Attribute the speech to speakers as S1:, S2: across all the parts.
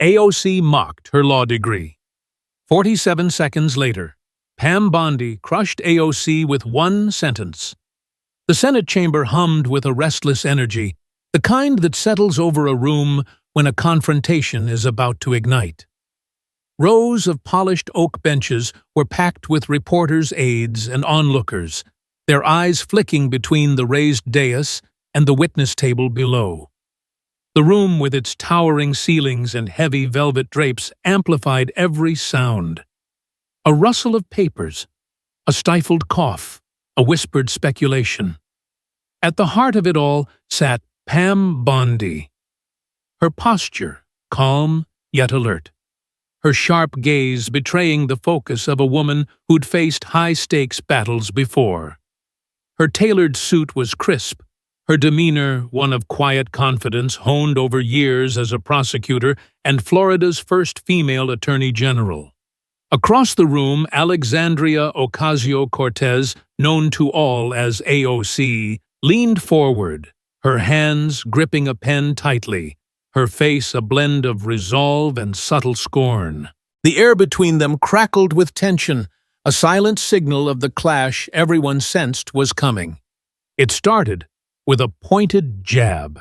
S1: AOC mocked her law degree. 47 seconds later, Pam Bondy crushed AOC with one sentence. The Senate chamber hummed with a restless energy, the kind that settles over a room when a confrontation is about to ignite. Rows of polished oak benches were packed with reporters, aides, and onlookers, their eyes flicking between the raised dais and the witness table below. The room, with its towering ceilings and heavy velvet drapes, amplified every sound. A rustle of papers, a stifled cough, a whispered speculation. At the heart of it all sat Pam Bondy. Her posture, calm yet alert. Her sharp gaze betraying the focus of a woman who'd faced high-stakes battles before. Her tailored suit was crisp, her demeanor one of quiet confidence honed over years as a prosecutor and Florida's first female attorney general. Across the room, Alexandria Ocasio-Cortez, known to all as AOC, leaned forward, her hands gripping a pen tightly, her face a blend of resolve and subtle scorn. The air between them crackled with tension, a silent signal of the clash everyone sensed was coming. It started with a pointed jab.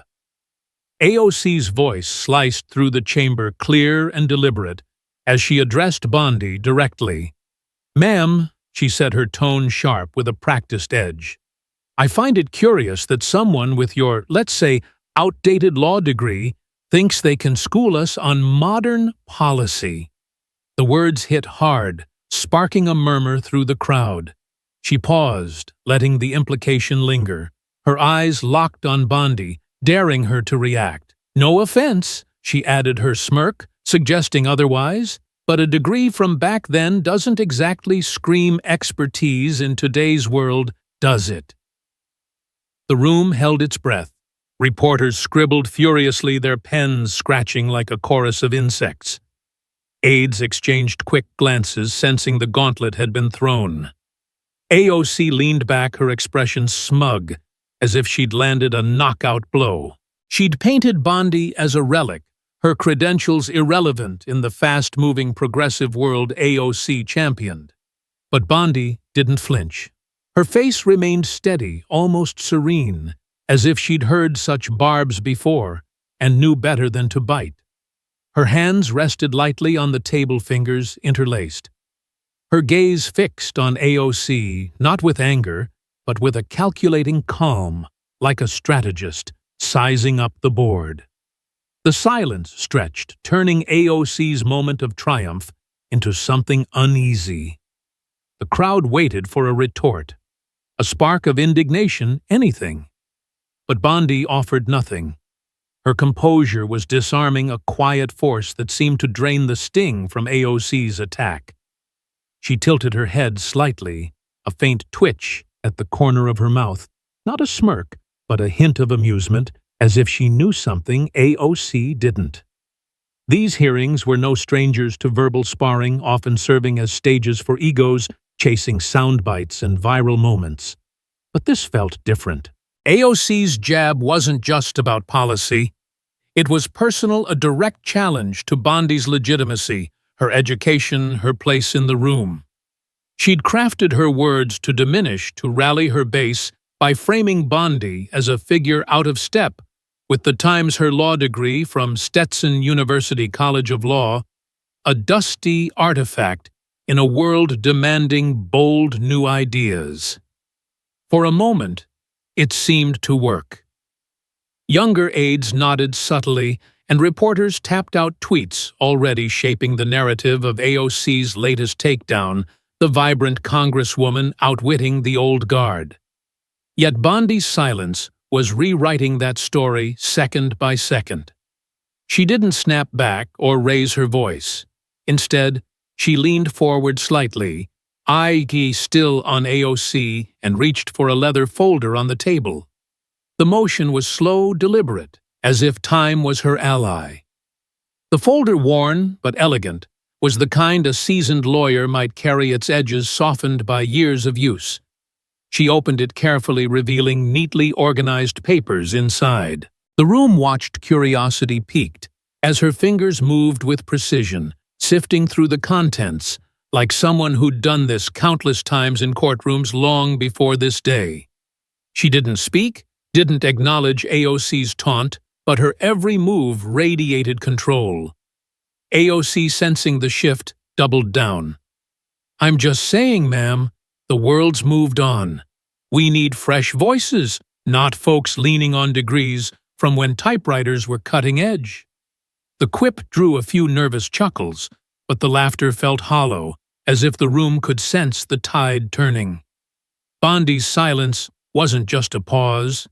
S1: AOC's voice sliced through the chamber, clear and deliberate, as she addressed Bondi directly. "Ma'am," she said, her tone sharp with a practiced edge, "I find it curious that someone with your, let's say, outdated law degree thinks they can school us on modern policy." The words hit hard, sparking a murmur through the crowd. She paused, letting the implication linger, her eyes locked on Bondi, daring her to react. "No offense," she added, her smirk, suggesting otherwise, "but a degree from back then doesn't exactly scream expertise in today's world, does it?" The room held its breath. Reporters scribbled furiously, their pens scratching like a chorus of insects. Aides exchanged quick glances, sensing the gauntlet had been thrown. AOC leaned back, her expression smug, as if she'd landed a knockout blow. She'd painted Bondi as a relic, her credentials irrelevant in the fast-moving progressive world AOC championed. But Bondi didn't flinch. Her face remained steady, almost serene, as if she'd heard such barbs before and knew better than to bite. Her hands rested lightly on the table, fingers interlaced. Her gaze fixed on AOC, not with anger, but with a calculating calm, like a strategist sizing up the board. The silence stretched, turning AOC's moment of triumph into something uneasy. The crowd waited for a retort, a spark of indignation, anything. But Bondi offered nothing. Her composure was disarming, a quiet force that seemed to drain the sting from AOC's attack. She tilted her head slightly, a faint twitch at the corner of her mouth, not a smirk, but a hint of amusement, as if she knew something AOC didn't. These hearings were no strangers to verbal sparring, often serving as stages for egos, chasing sound bites and viral moments. But this felt different. AOC's jab wasn't just about policy. It was personal, a direct challenge to Bondi's legitimacy, her education, her place in the room. She'd crafted her words to diminish, to rally her base, by framing Bondi as a figure out of step with the times, her law degree from Stetson University College of Law, a dusty artifact in a world demanding bold new ideas. For a moment, it seemed to work. Younger aides nodded subtly, and reporters tapped out tweets already shaping the narrative of AOC's latest takedown, the vibrant congresswoman outwitting the old guard. Yet Bondi's silence was rewriting that story second by second. She didn't snap back or raise her voice. Instead, she leaned forward slightly, eye still on AOC, and reached for a leather folder on the table. The motion was slow, deliberate, as if time was her ally. The folder, worn but elegant, was the kind a seasoned lawyer might carry, its edges softened by years of use. She opened it carefully, revealing neatly organized papers inside. The room watched, curiosity peaked, as her fingers moved with precision, sifting through the contents, like someone who'd done this countless times in courtrooms long before this day. She didn't speak, didn't acknowledge AOC's taunt, but her every move radiated control. AOC, sensing the shift, doubled down. "I'm just saying, ma'am, the world's moved on. We need fresh voices, not folks leaning on degrees from when typewriters were cutting edge." The quip drew a few nervous chuckles, but the laughter felt hollow, as if the room could sense the tide turning. Bondi's silence wasn't just a pause,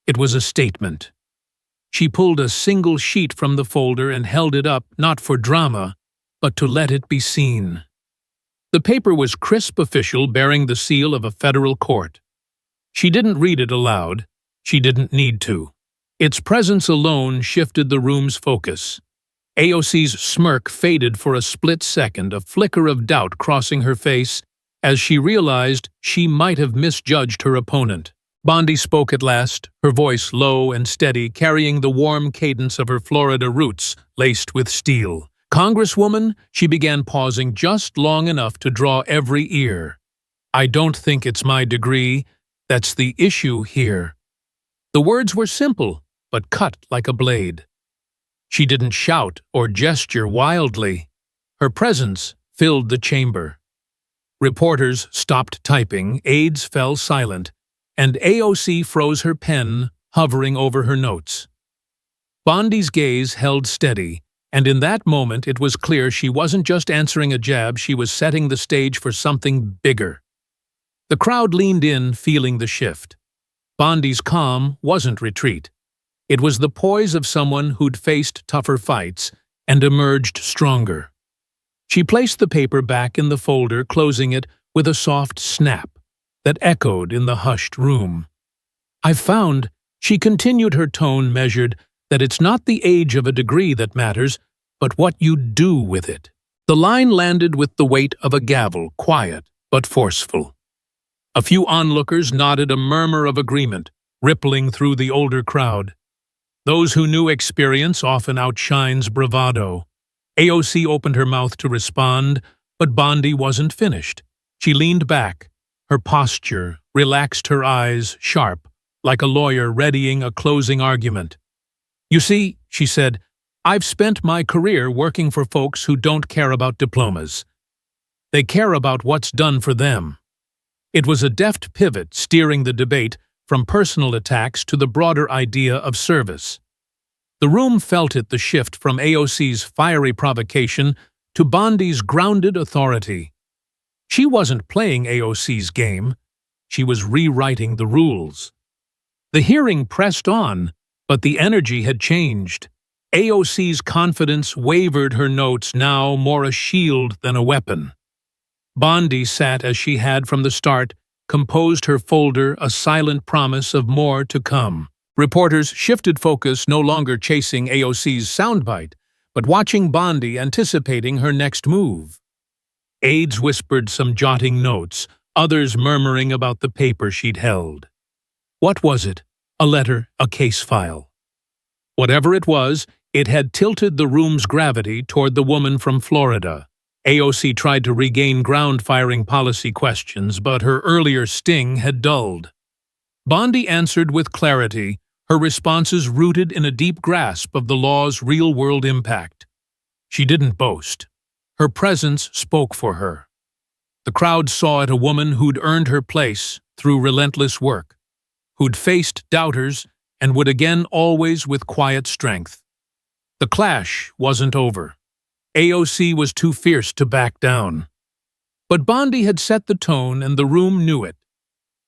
S1: it was a statement. She pulled a single sheet from the folder and held it up, not for drama, but to let it be seen. The paper was crisp, official, bearing the seal of a federal court. She didn't read it aloud. She didn't need to. Its presence alone shifted the room's focus. AOC's smirk faded for a split second, a flicker of doubt crossing her face as she realized she might have misjudged her opponent. Bondi spoke at last, her voice low and steady, carrying the warm cadence of her Florida roots laced with steel. "Congresswoman," she began, pausing just long enough to draw every ear. "I don't think it's my degree that's the issue here." The words were simple, but cut like a blade. She didn't shout or gesture wildly. Her presence filled the chamber. Reporters stopped typing, aides fell silent, and AOC froze her pen, hovering over her notes. Bondi's gaze held steady, and in that moment it was clear she wasn't just answering a jab, she was setting the stage for something bigger. The crowd leaned in, feeling the shift. Bondi's calm wasn't retreat. It was the poise of someone who'd faced tougher fights and emerged stronger. She placed the paper back in the folder, closing it with a soft snap that echoed in the hushed room. "I've found," she continued, her tone measured, "that it's not the age of a degree that matters, but what you do with it." The line landed with the weight of a gavel, quiet but forceful. A few onlookers nodded, a murmur of agreement rippling through the older crowd. Those who knew experience often outshines bravado. AOC opened her mouth to respond, but Bondi wasn't finished. She leaned back, her posture relaxed, her eyes sharp, like a lawyer readying a closing argument. "You see," she said, "I've spent my career working for folks who don't care about diplomas. They care about what's done for them." It was a deft pivot, steering the debate from personal attacks to the broader idea of service. The room felt it, the shift from AOC's fiery provocation to Bondi's grounded authority. She wasn't playing AOC's game. She was rewriting the rules. The hearing pressed on, but the energy had changed. AOC's confidence wavered, her notes now more a shield than a weapon. Bondi sat as she had from the start, composed, her folder a silent promise of more to come. Reporters shifted focus, no longer chasing AOC's soundbite, but watching Bondi, anticipating her next move. Aides whispered some jotting notes, others murmuring about the paper she'd held. What was it? A letter, a case file. Whatever it was, it had tilted the room's gravity toward the woman from Florida. AOC tried to regain ground, firing policy questions, but her earlier sting had dulled. Bondi answered with clarity, her responses rooted in a deep grasp of the law's real-world impact. She didn't boast. Her presence spoke for her. The crowd saw it, a woman who'd earned her place through relentless work, who'd faced doubters and would again, always with quiet strength. The clash wasn't over. AOC was too fierce to back down. But Bondi had set the tone, and the room knew it.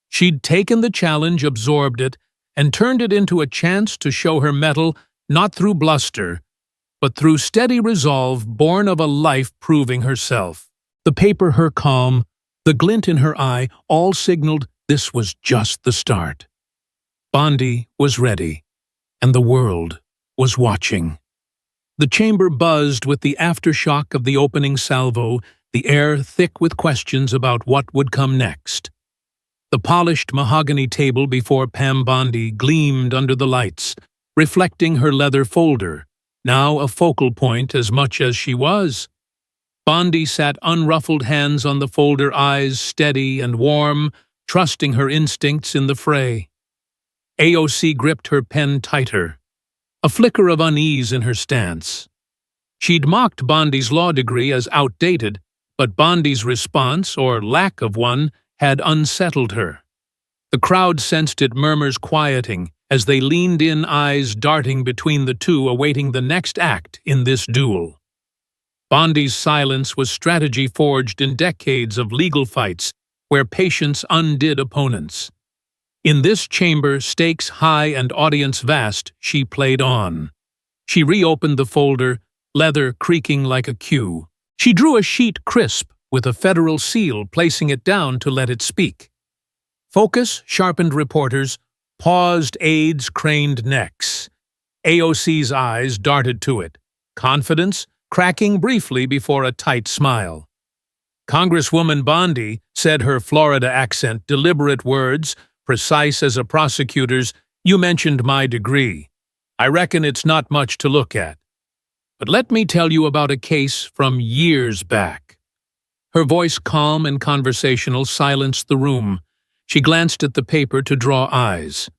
S1: She'd taken the challenge, absorbed it, and turned it into a chance to show her mettle, not through bluster, but through steady resolve born of a life proving herself. The paper, her calm, the glint in her eye, all signaled this was just the start. Bondi was ready, and the world was watching. The chamber buzzed with the aftershock of the opening salvo, the air thick with questions about what would come next. The polished mahogany table before Pam Bondy gleamed under the lights, reflecting her leather folder, now a focal point as much as she was. Bondi sat unruffled, hands on the folder, eyes steady and warm, trusting her instincts in the fray. AOC gripped her pen tighter, a flicker of unease in her stance. She'd mocked Bondi's law degree as outdated, but Bondi's response, or lack of one, had unsettled her. The crowd sensed it, murmurs quieting, as they leaned in, eyes darting between the two, awaiting the next act in this duel. Bondi's silence was strategy forged in decades of legal fights where patience undid opponents. In this chamber, stakes high and audience vast, she played on. She reopened the folder, leather creaking like a cue. She drew a sheet crisp with a federal seal, placing it down to let it speak. Focus sharpened reporters, paused aides, craned necks. AOC's eyes darted to it, confidence cracking briefly before a tight smile. Congresswoman Bondi, said her Florida accent, deliberate words, precise as a prosecutor's, "You mentioned my degree. I reckon it's not much to look at. But let me tell you about a case from years back." Her voice, calm and conversational, silenced the room. She glanced at the paper to draw eyes.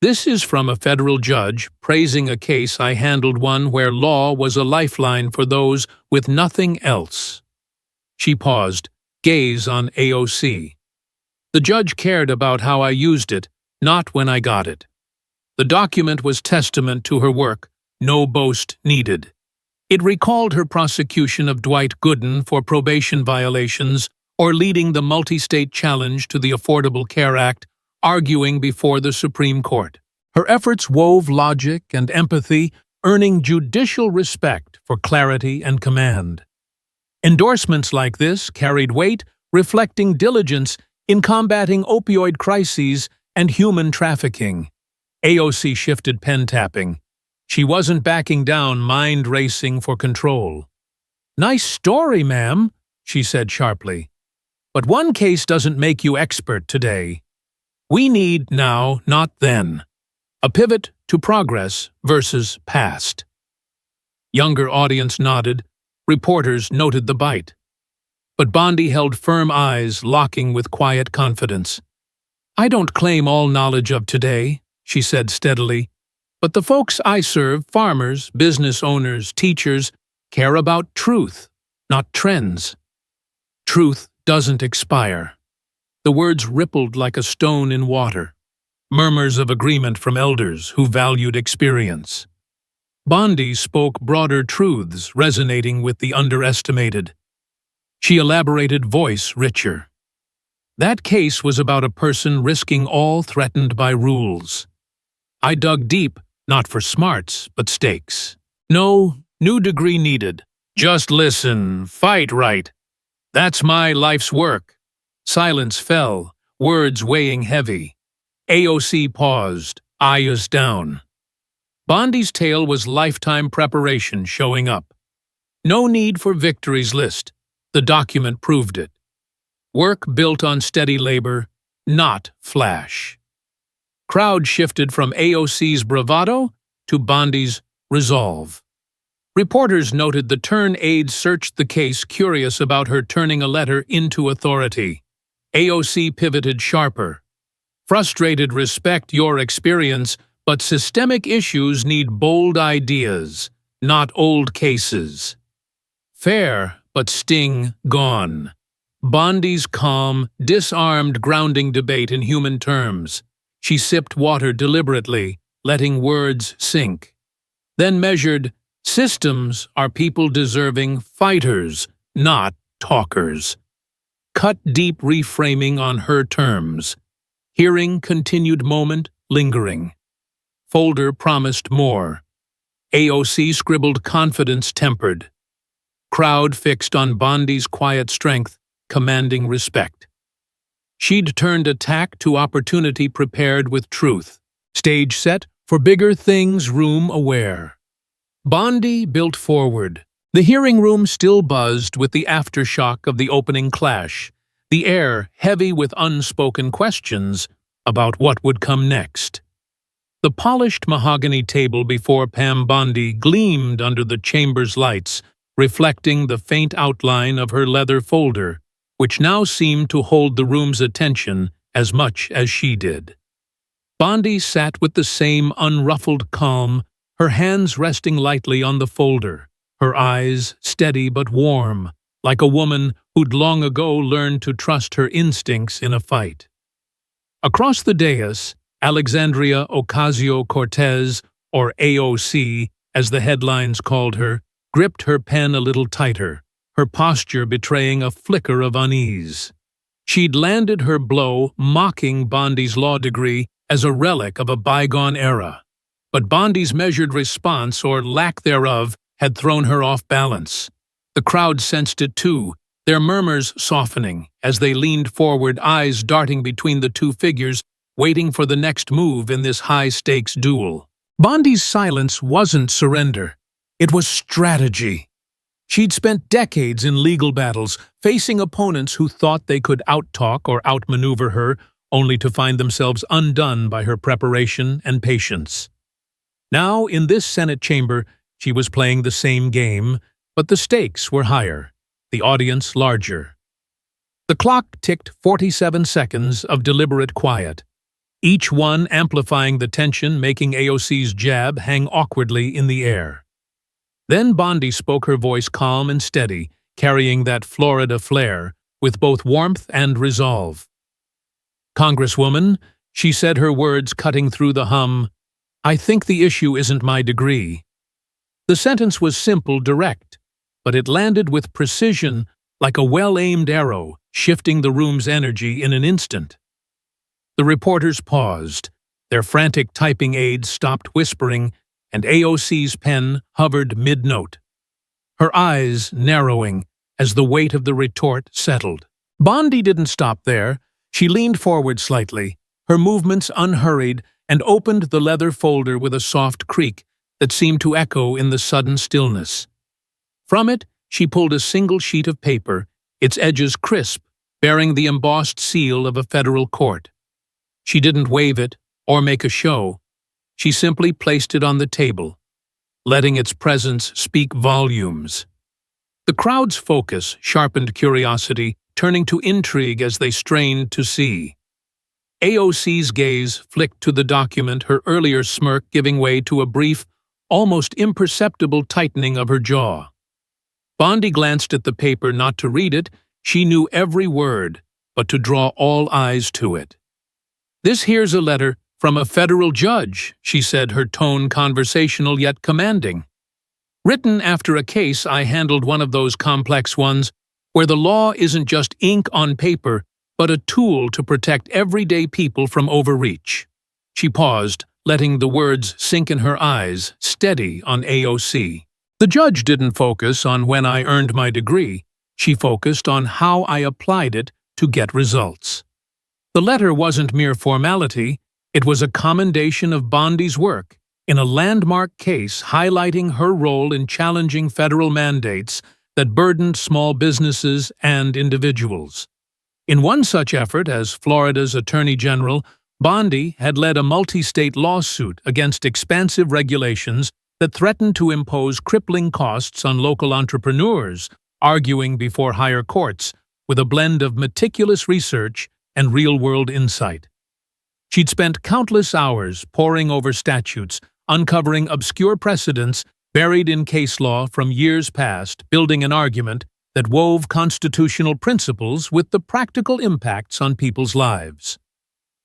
S1: "This is from a federal judge praising a case I handled, one where law was a lifeline for those with nothing else." She paused, gaze on AOC. "The judge cared about how I used it, not when I got it. The document was testament to her work, no boast needed. It recalled her prosecution of Dwight Gooden for probation violations or leading the multi-state challenge to the Affordable Care Act, arguing before the Supreme Court. Her efforts wove logic and empathy, earning judicial respect for clarity and command. Endorsements like this carried weight, reflecting diligence in combating opioid crises and human trafficking. AOC shifted, pen tapping. She wasn't backing down, mind racing for control. "Nice story, ma'am," she said sharply. "But one case doesn't make you expert today. We need now, not then. A pivot to progress versus past." Younger audience nodded. Reporters noted the bite. But Bondi held firm, eyes locking with quiet confidence. "I don't claim all knowledge of today," she said steadily. "But the folks I serve, farmers, business owners, teachers, care about truth, not trends. Truth doesn't expire." The words rippled like a stone in water, murmurs of agreement from elders who valued experience. Bondi spoke broader truths, resonating with the underestimated. She elaborated, voice richer. "That case was about a person risking all, threatened by rules. I dug deep, not for smarts, but stakes. No new degree needed. Just listen, fight right. That's my life's work." Silence fell, words weighing heavy. AOC paused, eyes down. Bondi's tale was lifetime preparation showing up. No need for victory's list. The document proved it. Work built on steady labor, not flash. Crowd shifted from AOC's bravado to Bondi's resolve. Reporters noted the turn, aides searched the case, curious about her turning a letter into authority. AOC pivoted sharper. "Frustrated, respect your experience, but systemic issues need bold ideas, not old cases." Fair, but sting gone. Bondi's calm, disarmed, grounding debate in human terms. She sipped water deliberately, letting words sink. Then measured, "Systems are people deserving fighters, not talkers." Cut deep, reframing on her terms. Hearing continued, moment lingering. Folder promised more. AOC scribbled, confidence tempered. Crowd fixed on Bondi's quiet strength, commanding respect. She'd turned attack to opportunity, prepared with truth. Stage set for bigger things, room aware. Bondi built forward. The hearing room still buzzed with the aftershock of the opening clash, the air heavy with unspoken questions about what would come next. The polished mahogany table before Pam Bondy gleamed under the chamber's lights, reflecting the faint outline of her leather folder, which now seemed to hold the room's attention as much as she did. Bondi sat with the same unruffled calm, her hands resting lightly on the folder, her eyes steady but warm, like a woman who'd long ago learned to trust her instincts in a fight. Across the dais, Alexandria Ocasio-Cortez, or AOC, as the headlines called her, gripped her pen a little tighter, her posture betraying a flicker of unease. She'd landed her blow mocking Bondi's law degree as a relic of a bygone era. But Bondi's measured response, or lack thereof, had thrown her off balance. The crowd sensed it too, their murmurs softening as they leaned forward, eyes darting between the two figures, waiting for the next move in this high-stakes duel. Bondi's silence wasn't surrender. It was strategy. She'd spent decades in legal battles, facing opponents who thought they could out-talk or outmaneuver her, only to find themselves undone by her preparation and patience. Now, in this Senate chamber, she was playing the same game, but the stakes were higher, the audience larger. The clock ticked 47 seconds of deliberate quiet, each one amplifying the tension, making AOC's jab hang awkwardly in the air. Then Bondi spoke, her voice calm and steady, carrying that Florida flair, with both warmth and resolve. "Congresswoman," she said, her words cutting through the hum, "I think the issue isn't my degree." The sentence was simple, direct, but it landed with precision, like a well-aimed arrow, shifting the room's energy in an instant. The reporters paused, their frantic typing aides stopped whispering, and AOC's pen hovered mid-note, her eyes narrowing as the weight of the retort settled. Bondi didn't stop there. She leaned forward slightly, her movements unhurried, and opened the leather folder with a soft creak that seemed to echo in the sudden stillness. From it, she pulled a single sheet of paper, its edges crisp, bearing the embossed seal of a federal court. She didn't wave it or make a show. She simply placed it on the table, letting its presence speak volumes. The crowd's focus sharpened curiosity, turning to intrigue as they strained to see. AOC's gaze flicked to the document, her earlier smirk giving way to a brief, almost imperceptible tightening of her jaw. Bondi glanced at the paper, not to read it, she knew every word, but to draw all eyes to it. "This here's a letter from a federal judge," she said, her tone conversational yet commanding. "Written after a case I handled, one of those complex ones where the law isn't just ink on paper, but a tool to protect everyday people from overreach." She paused, letting the words sink in her eyes, steady on AOC. "The judge didn't focus on when I earned my degree. She focused on how I applied it to get results. The letter wasn't mere formality. It was a commendation of Bondi's work in a landmark case highlighting her role in challenging federal mandates that burdened small businesses and individuals. In one such effort, as Florida's Attorney General, Bondi had led a multi-state lawsuit against expansive regulations that threatened to impose crippling costs on local entrepreneurs, arguing before higher courts with a blend of meticulous research and real-world insight. She'd spent countless hours poring over statutes, uncovering obscure precedents buried in case law from years past, building an argument that wove constitutional principles with the practical impacts on people's lives.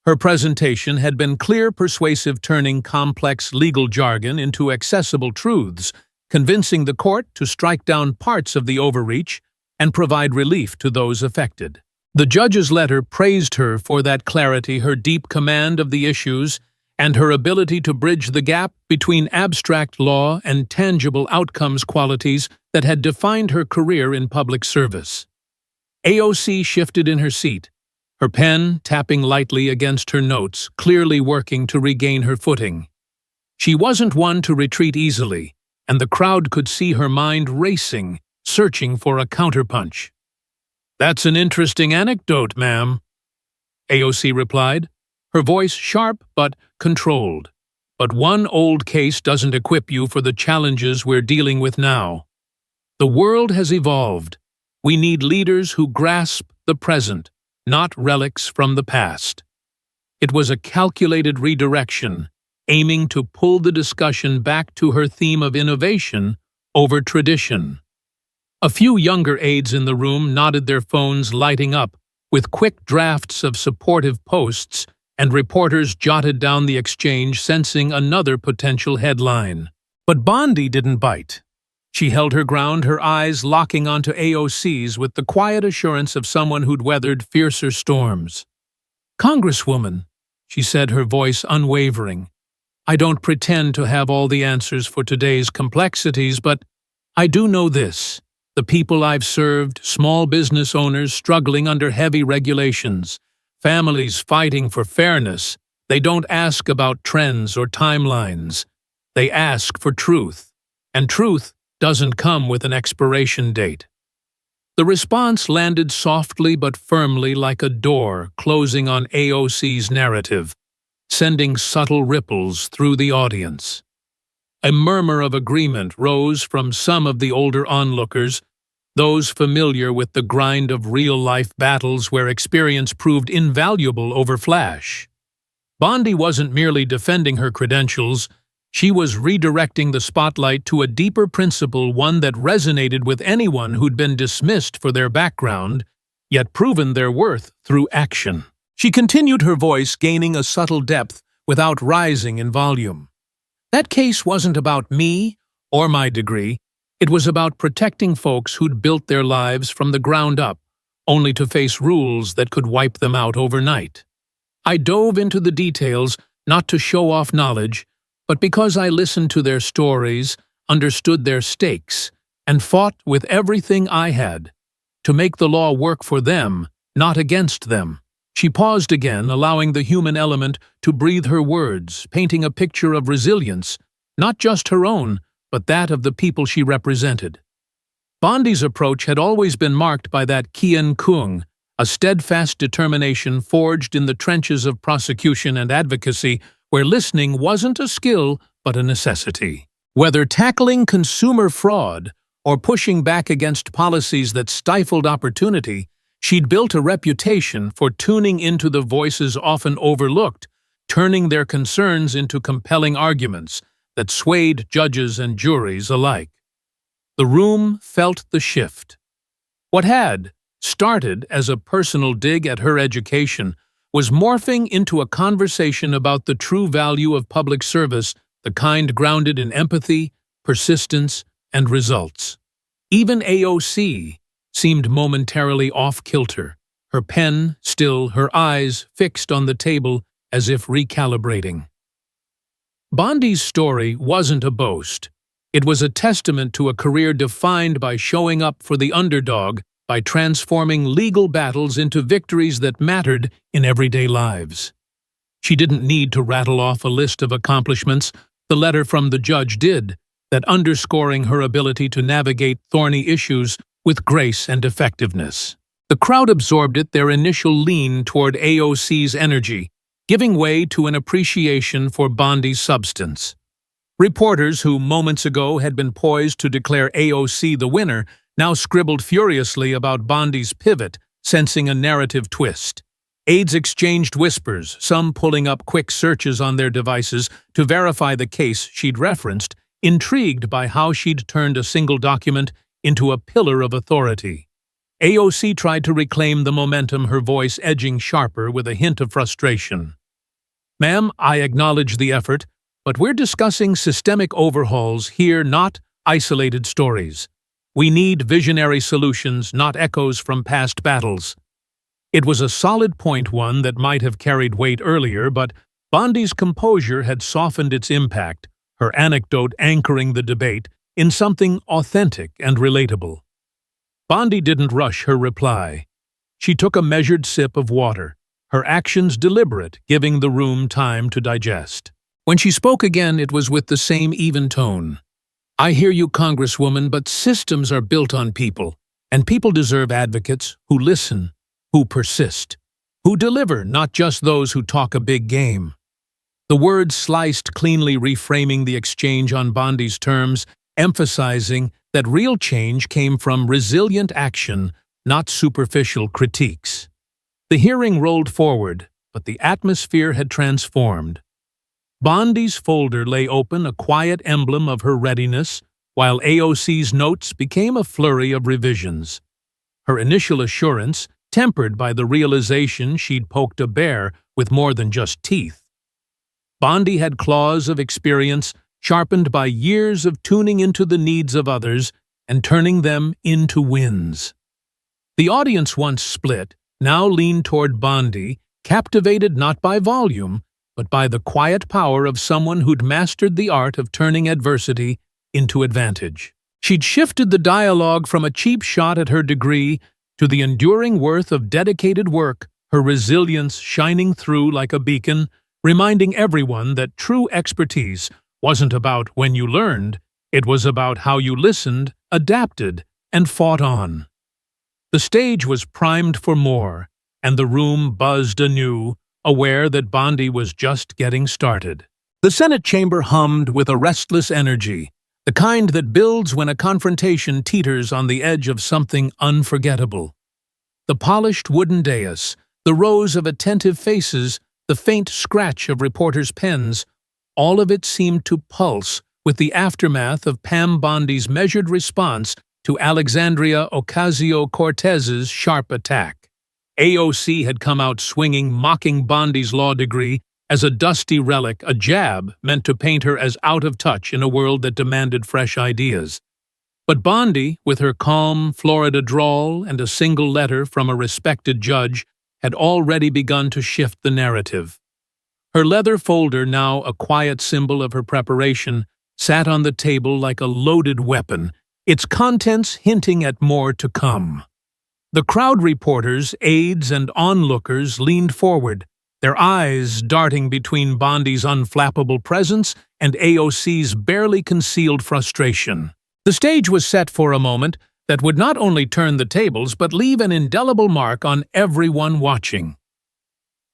S1: Her presentation had been clear, persuasive, turning complex legal jargon into accessible truths, convincing the court to strike down parts of the overreach and provide relief to those affected. The judge's letter praised her for that clarity, her deep command of the issues, and her ability to bridge the gap between abstract law and tangible outcomes, qualities that had defined her career in public service. AOC shifted in her seat, her pen tapping lightly against her notes, clearly working to regain her footing. She wasn't one to retreat easily, and the crowd could see her mind racing, searching for a counterpunch. "That's an interesting anecdote, ma'am," AOC replied, her voice sharp but controlled. But one old case doesn't equip you for the challenges we're dealing with now. The world has evolved. We need leaders who grasp the present, not relics from the past. It was a calculated redirection, aiming to pull the discussion back to her theme of innovation over tradition. A few younger aides in the room nodded, their phones lighting up with quick drafts of supportive posts, and reporters jotted down the exchange, sensing another potential headline. But Bondi didn't bite. She held her ground, her eyes locking onto AOC's with the quiet assurance of someone who'd weathered fiercer storms. "Congresswoman," she said, her voice unwavering, "I don't pretend to have all the answers for today's complexities, but I do know this. The people I've served, small business owners struggling under heavy regulations, families fighting for fairness, they don't ask about trends or timelines. They ask for truth. And truth doesn't come with an expiration date." The response landed softly but firmly, like a door closing on AOC's narrative, sending subtle ripples through the audience. A murmur of agreement rose from some of the older onlookers, those familiar with the grind of real-life battles where experience proved invaluable over flash. Bondi wasn't merely defending her credentials, she was redirecting the spotlight to a deeper principle, one that resonated with anyone who'd been dismissed for their background, yet proven their worth through action. She continued, her voice gaining a subtle depth without rising in volume. "That case wasn't about me or my degree. It was about protecting folks who'd built their lives from the ground up, only to face rules that could wipe them out overnight. I dove into the details, not to show off knowledge, but because I listened to their stories, understood their stakes, and fought with everything I had to make the law work for them, not against them." She paused again, allowing the human element to breathe her words, painting a picture of resilience, not just her own, but that of the people she represented. Bondi's approach had always been marked by that Kien Kung, a steadfast determination forged in the trenches of prosecution and advocacy, where listening wasn't a skill but a necessity. Whether tackling consumer fraud or pushing back against policies that stifled opportunity, she'd built a reputation for tuning into the voices often overlooked, turning their concerns into compelling arguments that swayed judges and juries alike. The room felt the shift. What had started as a personal dig at her education was morphing into a conversation about the true value of public service, the kind grounded in empathy, persistence, and results. Even AOC seemed momentarily off-kilter, her pen still, her eyes fixed on the table as if recalibrating. Bondi's story wasn't a boast. It was a testament to a career defined by showing up for the underdog, by transforming legal battles into victories that mattered in everyday lives. She didn't need to rattle off a list of accomplishments. The letter from the judge did, that underscoring her ability to navigate thorny issues with grace and effectiveness. The crowd absorbed it, their initial lean toward AOC's energy, giving way to an appreciation for Bondi's substance. Reporters who moments ago had been poised to declare AOC the winner now scribbled furiously about Bondi's pivot, sensing a narrative twist. Aides exchanged whispers, some pulling up quick searches on their devices to verify the case she'd referenced, intrigued by how she'd turned a single document into a pillar of authority. AOC tried to reclaim the momentum, her voice edging sharper with a hint of frustration. "Ma'am, I acknowledge the effort, but we're discussing systemic overhauls here, not isolated stories. We need visionary solutions, not echoes from past battles." It was a solid point, one that might have carried weight earlier, but Bondi's composure had softened its impact, her anecdote anchoring the debate in something authentic and relatable. Bondi didn't rush her reply. She took a measured sip of water, her actions deliberate, giving the room time to digest. When she spoke again, it was with the same even tone. "I hear you, Congresswoman, but systems are built on people, and people deserve advocates who listen, who persist, who deliver, not just those who talk a big game." The words sliced cleanly, reframing the exchange on Bondi's terms, emphasizing that real change came from resilient action, not superficial critiques. The hearing rolled forward, but the atmosphere had transformed. Bondi's folder lay open, a quiet emblem of her readiness, while AOC's notes became a flurry of revisions. Her initial assurance, tempered by the realization she'd poked a bear with more than just teeth. Bondi had claws of experience, sharpened by years of tuning into the needs of others and turning them into wins. The audience, once split, now leaned toward Bondi, captivated not by volume, but by the quiet power of someone who'd mastered the art of turning adversity into advantage. She'd shifted the dialogue from a cheap shot at her degree to the enduring worth of dedicated work, her resilience shining through like a beacon, reminding everyone that true expertise wasn't about when you learned, it was about how you listened, adapted, and fought on. The stage was primed for more, and the room buzzed anew, aware that Bondi was just getting started. The Senate chamber hummed with a restless energy, the kind that builds when a confrontation teeters on the edge of something unforgettable. The polished wooden dais, the rows of attentive faces, the faint scratch of reporters' pens, all of it seemed to pulse with the aftermath of Pam Bondy's measured response to Alexandria Ocasio-Cortez's sharp attack. AOC had come out swinging, mocking Bondy's law degree as a dusty relic, a jab meant to paint her as out of touch in a world that demanded fresh ideas. But Bondi, with her calm Florida drawl and a single letter from a respected judge, had already begun to shift the narrative. Her leather folder, now a quiet symbol of her preparation, sat on the table like a loaded weapon, its contents hinting at more to come. The crowd reporters, aides, and onlookers leaned forward, their eyes darting between Bondi's unflappable presence and AOC's barely concealed frustration. The stage was set for a moment that would not only turn the tables but leave an indelible mark on everyone watching.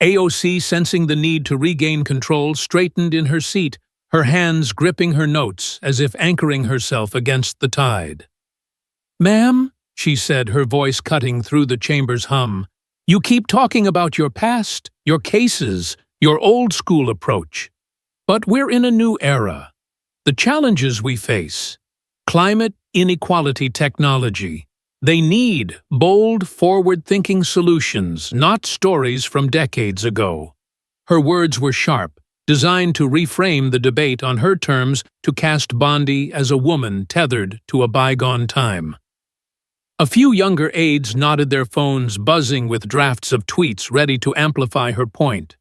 S1: AOC, sensing the need to regain control, straightened in her seat, her hands gripping her notes as if anchoring herself against the tide. "Ma'am," she said, her voice cutting through the chamber's hum, "you keep talking about your past, your cases, your old-school approach. But we're in a new era. The challenges we face, climate, inequality, technology, they need bold, forward-thinking solutions, not stories from decades ago." Her words were sharp, designed to reframe the debate on her terms, to cast Bondi as a woman tethered to a bygone time. A few younger aides nodded, their phones buzzing with drafts of tweets ready to amplify her point.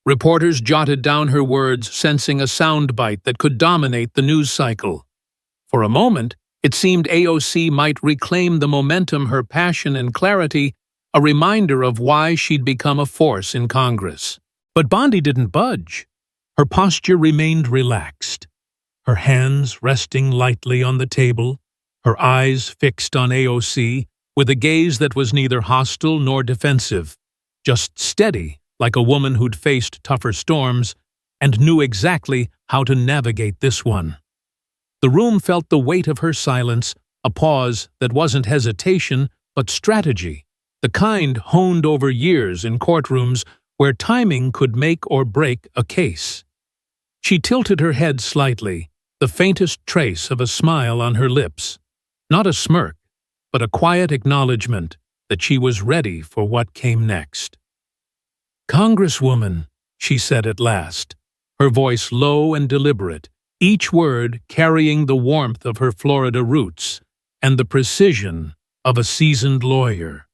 S1: Reporters jotted down her words, sensing a soundbite that could dominate the news cycle. For a moment, it seemed AOC might reclaim the momentum, her passion and clarity, a reminder of why she'd become a force in Congress. But Bondi didn't budge. Her posture remained relaxed, her hands resting lightly on the table, her eyes fixed on AOC with a gaze that was neither hostile nor defensive, just steady, like a woman who'd faced tougher storms and knew exactly how to navigate this one. The room felt the weight of her silence, a pause that wasn't hesitation but strategy, the kind honed over years in courtrooms where timing could make or break a case. She tilted her head slightly, the faintest trace of a smile on her lips. Not a smirk, but a quiet acknowledgement that she was ready for what came next. "Congresswoman," she said at last, her voice low and deliberate, each word carrying the warmth of her Florida roots and the precision of a seasoned lawyer.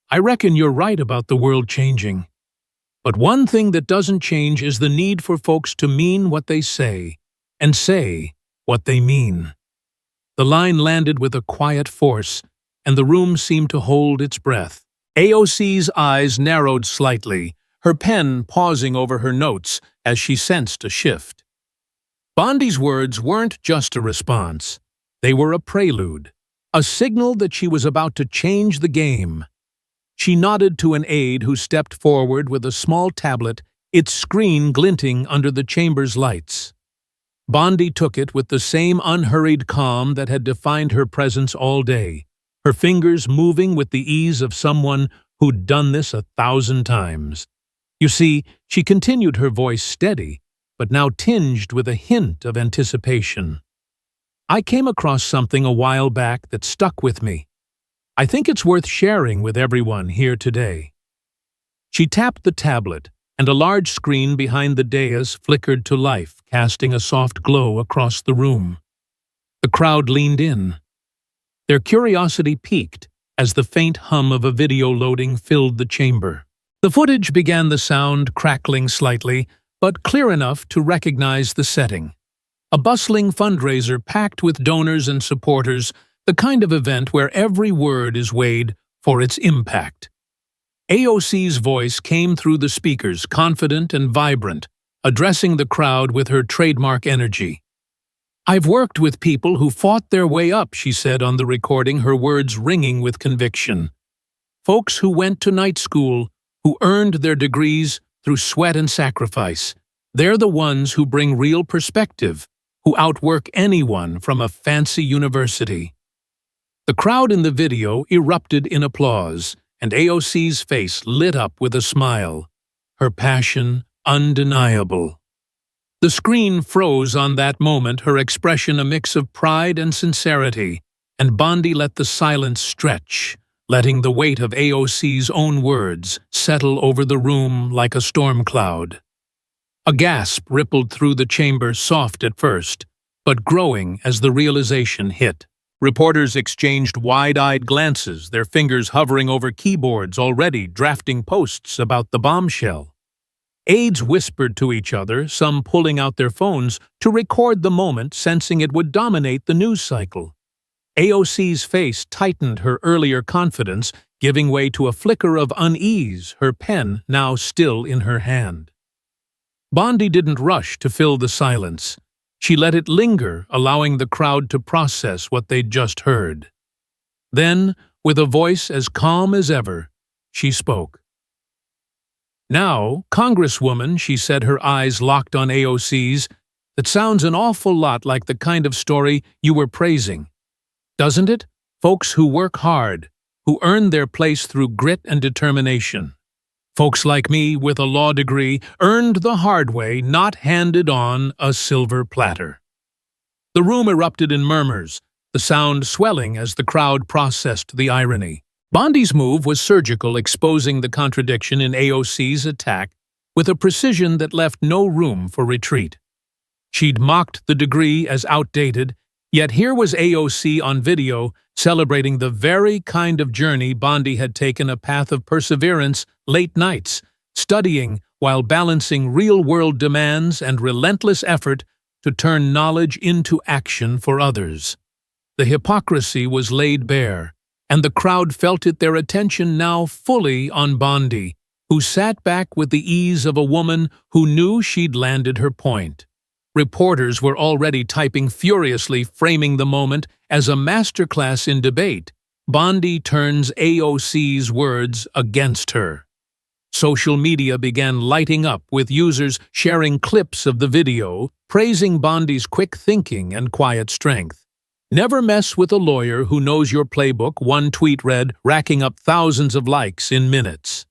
S1: "I reckon you're right about the world changing. But one thing that doesn't change is the need for folks to mean what they say, and say what they mean." The line landed with a quiet force, and the room seemed to hold its breath. AOC's eyes narrowed slightly, her pen pausing over her notes as she sensed a shift. Bondi's words weren't just a response. They were a prelude, a signal that she was about to change the game. She nodded to an aide who stepped forward with a small tablet its screen glinting under the chamber's lights. Bondi took it with the same unhurried calm that had defined her presence all day, her fingers moving with the ease of someone who'd done this 1,000 times. You see, she continued, her voice steady, but now tinged with a hint of anticipation. I came across something a while back that stuck with me. I think it's worth sharing with everyone here today. She tapped the tablet, and a large screen behind the dais flickered to life, casting a soft glow across the room. The crowd leaned in. Their curiosity peaked as the faint hum of a video loading filled the chamber. The footage began, the sound crackling slightly, but clear enough to recognize the setting. A bustling fundraiser packed with donors and supporters, the kind of event where every word is weighed for its impact. AOC's voice came through the speakers, confident and vibrant, addressing the crowd with her trademark energy. "I've worked with people who fought their way up," she said on the recording, her words ringing with conviction. "Folks who went to night school, who earned their degrees through sweat and sacrifice. They're the ones who bring real perspective, who outwork anyone from a fancy university." The crowd in the video erupted in applause, and AOC's face lit up with a smile, her passion undeniable. The screen froze on that moment, her expression a mix of pride and sincerity, and Bondi let the silence stretch, letting the weight of AOC's own words settle over the room like a storm cloud. A gasp rippled through the chamber, soft at first, but growing as the realization hit. Reporters exchanged wide-eyed glances, their fingers hovering over keyboards already drafting posts about the bombshell. Aides whispered to each other, some pulling out their phones to record the moment, sensing it would dominate the news cycle. AOC's face tightened, her earlier confidence giving way to a flicker of unease, her pen now still in her hand. Bondi didn't rush to fill the silence. She let it linger, allowing the crowd to process what they'd just heard. Then, with a voice as calm as ever, she spoke. "Now, Congresswoman," she said, her eyes locked on AOC's, "that sounds an awful lot like the kind of story you were praising. Doesn't it? Folks who work hard, who earn their place through grit and determination. Folks like me with a law degree, earned the hard way, not handed on a silver platter." The room erupted in murmurs, the sound swelling as the crowd processed the irony. Bondi's move was surgical, exposing the contradiction in AOC's attack with a precision that left no room for retreat. She'd mocked the degree as outdated, yet here was AOC on video celebrating the very kind of journey Bondi had taken, a path of perseverance, late nights, studying while balancing real-world demands and relentless effort to turn knowledge into action for others. The hypocrisy was laid bare, and the crowd felt it, their attention now fully on Bondi, who sat back with the ease of a woman who knew she'd landed her point. Reporters were already typing furiously, framing the moment as a masterclass in debate. Bondi turns AOC's words against her. Social media began lighting up, with users sharing clips of the video, praising Bondi's quick thinking and quiet strength. "Never mess with a lawyer who knows your playbook," one tweet read, racking up thousands of likes in minutes.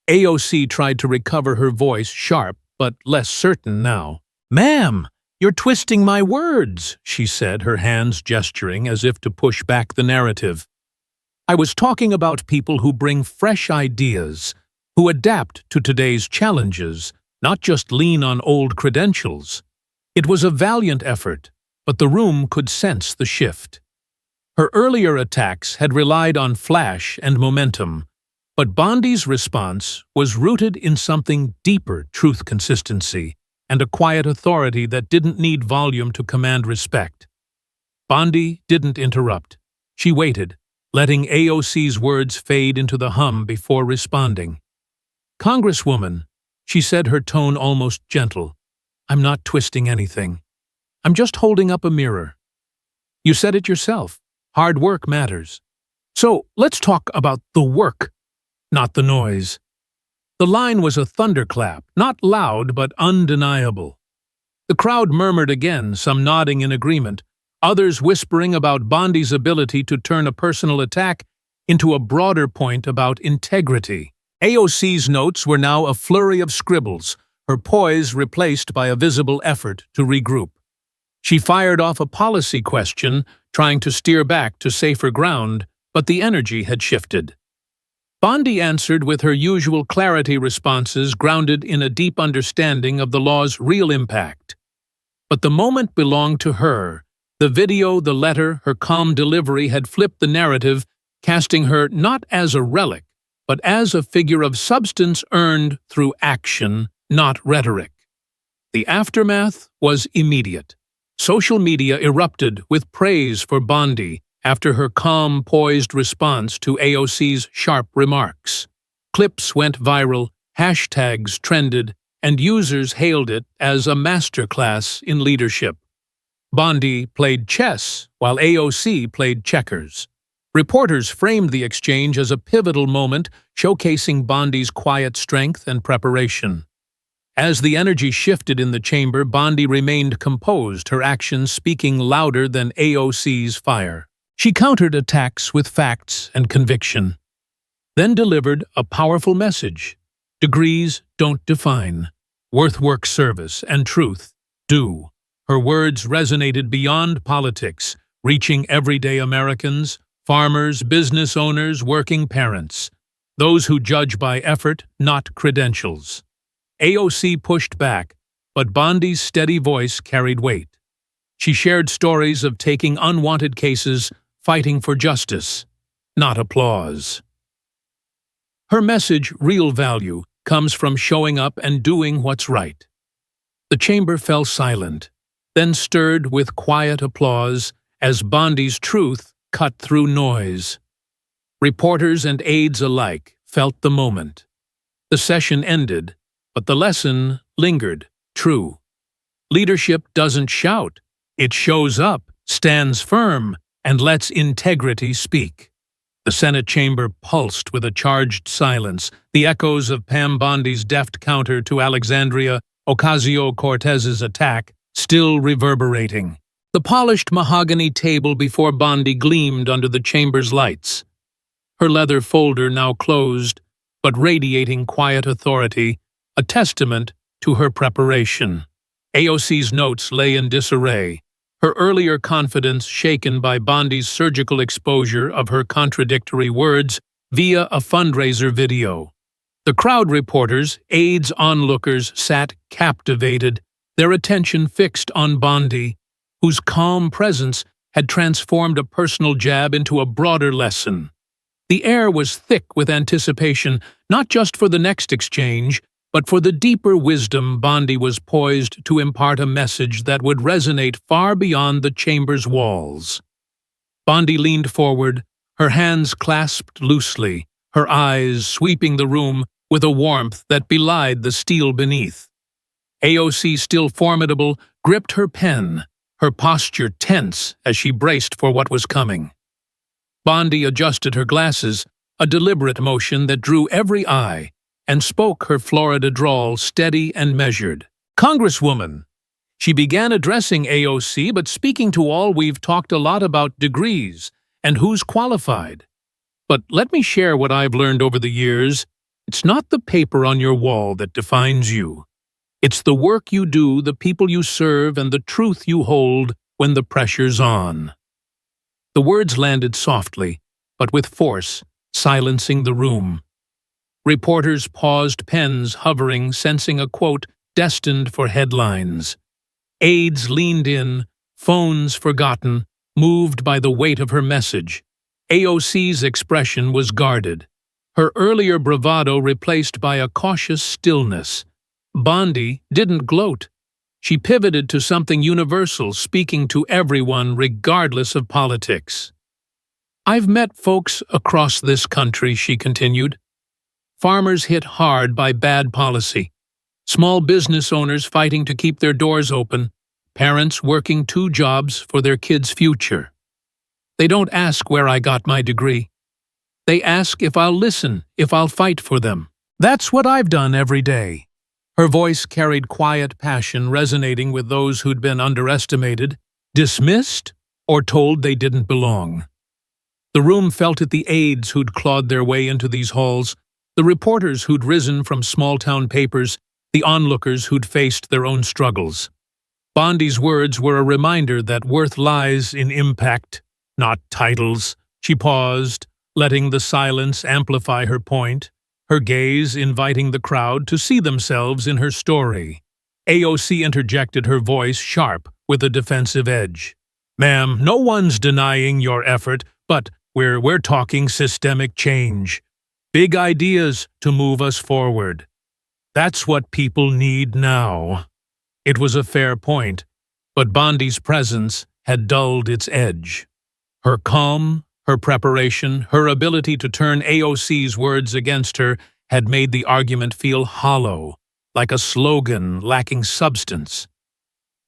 S1: AOC tried to recover her voice, sharp but less certain now. "Ma'am, you're twisting my words," she said, her hands gesturing as if to push back the narrative. "I was talking about people who bring fresh ideas, who adapt to today's challenges, not just lean on old credentials." It was a valiant effort, but the room could sense the shift. Her earlier attacks had relied on flash and momentum, but Bondi's response was rooted in something deeper: truth, consistency, and a quiet authority that didn't need volume to command respect. Bondi didn't interrupt. She waited, letting AOC's words fade into the hum before responding. "Congresswoman," she said, her tone almost gentle, "I'm not twisting anything. I'm just holding up a mirror. You said it yourself. Hard work matters. So let's talk about the work, not the noise." The line was a thunderclap, not loud but undeniable. The crowd murmured again, some nodding in agreement, others whispering about Bondi's ability to turn a personal attack into a broader point about integrity. AOC's notes were now a flurry of scribbles, her poise replaced by a visible effort to regroup. She fired off a policy question, trying to steer back to safer ground, but the energy had shifted. Bondi answered with her usual clarity responses grounded in a deep understanding of the law's real impact. But the moment belonged to her. The video, the letter, her calm delivery had flipped the narrative, casting her not as a relic, but as a figure of substance earned through action, not rhetoric. The aftermath was immediate. Social media erupted with praise for Bondi after her calm, poised response to AOC's sharp remarks. Clips went viral, hashtags trended, and users hailed it as a masterclass in leadership. Bondi played chess, while AOC played checkers. Reporters framed the exchange as a pivotal moment, showcasing Bondi's quiet strength and preparation. As the energy shifted in the chamber, Bondi remained composed, her actions speaking louder than AOC's fire. She countered attacks with facts and conviction, then delivered a powerful message. Degrees don't define. Work service and truth do. Her words resonated beyond politics, reaching everyday Americans, farmers, business owners, working parents, those who judge by effort, not credentials. AOC pushed back, but Bondi's steady voice carried weight. She shared stories of taking unwanted cases, fighting for justice, not applause. Her message, real value, comes from showing up and doing what's right. The chamber fell silent, then stirred with quiet applause as Bondi's truth cut through noise. Reporters and aides alike felt the moment. The session ended, but the lesson lingered, true. Leadership doesn't shout. It shows up, stands firm, and lets integrity speak. The Senate chamber pulsed with a charged silence, the echoes of Pam Bondy's deft counter to Alexandria Ocasio-Cortez's attack still reverberating. The polished mahogany table before Bondi gleamed under the chamber's lights. Her leather folder now closed, but radiating quiet authority, a testament to her preparation. AOC's notes lay in disarray, her earlier confidence shaken by Bondi's surgical exposure of her contradictory words via a fundraiser video. The crowd reporters, aides, onlookers sat captivated, their attention fixed on Bondi, whose calm presence had transformed a personal jab into a broader lesson. The air was thick with anticipation, not just for the next exchange, but for the deeper wisdom Bondi was poised to impart, a message that would resonate far beyond the chamber's walls. Bondi leaned forward, her hands clasped loosely, her eyes sweeping the room with a warmth that belied the steel beneath. AOC, still formidable, gripped her pen, her posture tense as she braced for what was coming. Bondi adjusted her glasses, a deliberate motion that drew every eye, and spoke her Florida drawl steady and measured. "Congresswoman," she began addressing AOC, but speaking to all, "we've talked a lot about degrees and who's qualified. But let me share what I've learned over the years. It's not the paper on your wall that defines you. It's the work you do, the people you serve, and the truth you hold when the pressure's on." The words landed softly, but with force, silencing the room. Reporters paused, pens hovering, sensing a quote destined for headlines. Aides leaned in, phones forgotten, moved by the weight of her message. AOC's expression was guarded, her earlier bravado replaced by a cautious stillness. Bondi didn't gloat. She pivoted to something universal, speaking to everyone regardless of politics. "I've met folks across this country," she continued. "Farmers hit hard by bad policy. Small business owners fighting to keep their doors open. Parents working 2 jobs for their kids' future. They don't ask where I got my degree. They ask if I'll listen, if I'll fight for them. That's what I've done every day." Her voice carried quiet passion, resonating with those who'd been underestimated, dismissed, or told they didn't belong. The room felt it, the aides who'd clawed their way into these halls, the reporters who'd risen from small-town papers, the onlookers who'd faced their own struggles. Bondi's words were a reminder that worth lies in impact, not titles. She paused, letting the silence amplify her point, her gaze inviting the crowd to see themselves in her story. AOC interjected, her voice sharp with a defensive edge. "Ma'am, no one's denying your effort, but we're talking systemic change. Big ideas to move us forward. That's what people need now." It was a fair point, but Bondi's presence had dulled its edge. Her calm, her preparation, her ability to turn AOC's words against her had made the argument feel hollow, like a slogan lacking substance.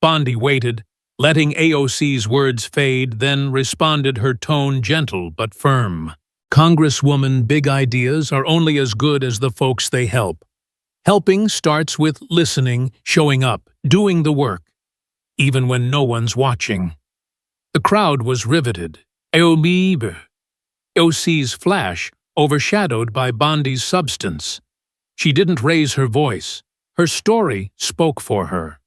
S1: Bondi waited, letting AOC's words fade, then responded, her tone gentle but firm. "Congresswoman, big ideas are only as good as the folks they help. Helping starts with listening, showing up, doing the work, even when no one's watching." The crowd was riveted. AOC's flash overshadowed by Bondi's substance. She didn't raise her voice. Her story spoke for her.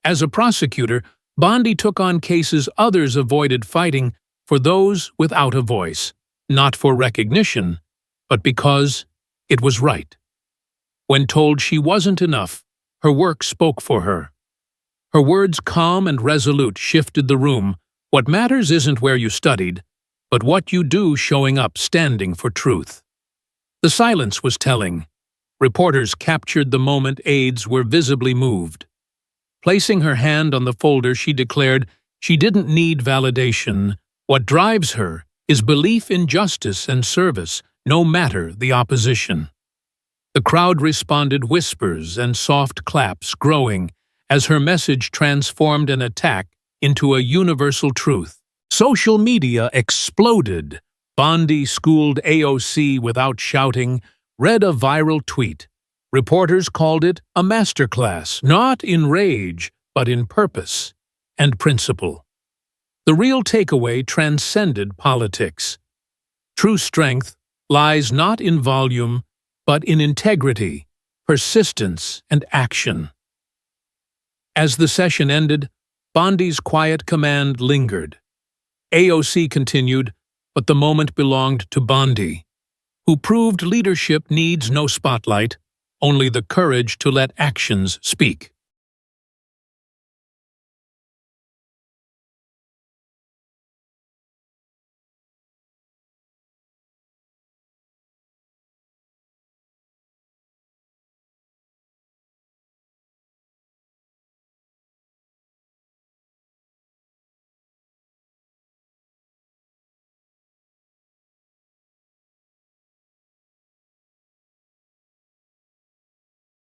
S1: As a prosecutor, Bondi took on cases others avoided fighting, for those without a voice, not for recognition, but because it was right. When told she wasn't enough, her work spoke for her. Her words, calm and resolute, shifted the room. What matters isn't where you studied, but what you do, showing up, standing for truth. The silence was telling. Reporters captured the moment. Aides were visibly moved. Placing her hand on the folder, she declared she didn't need validation. What drives her is belief in justice and service, no matter the opposition. The crowd responded, whispers and soft claps growing as her message transformed an attack into a universal truth. Social media exploded. Bondi schooled AOC without shouting, read a viral tweet. Reporters called it a masterclass, not in rage, but in purpose and principle. The real takeaway transcended politics. True strength lies not in volume, but in integrity, persistence, and action. As the session ended, Bondi's quiet command lingered. AOC continued, but the moment belonged to Bondi, who proved leadership needs no spotlight, only the courage to let actions speak.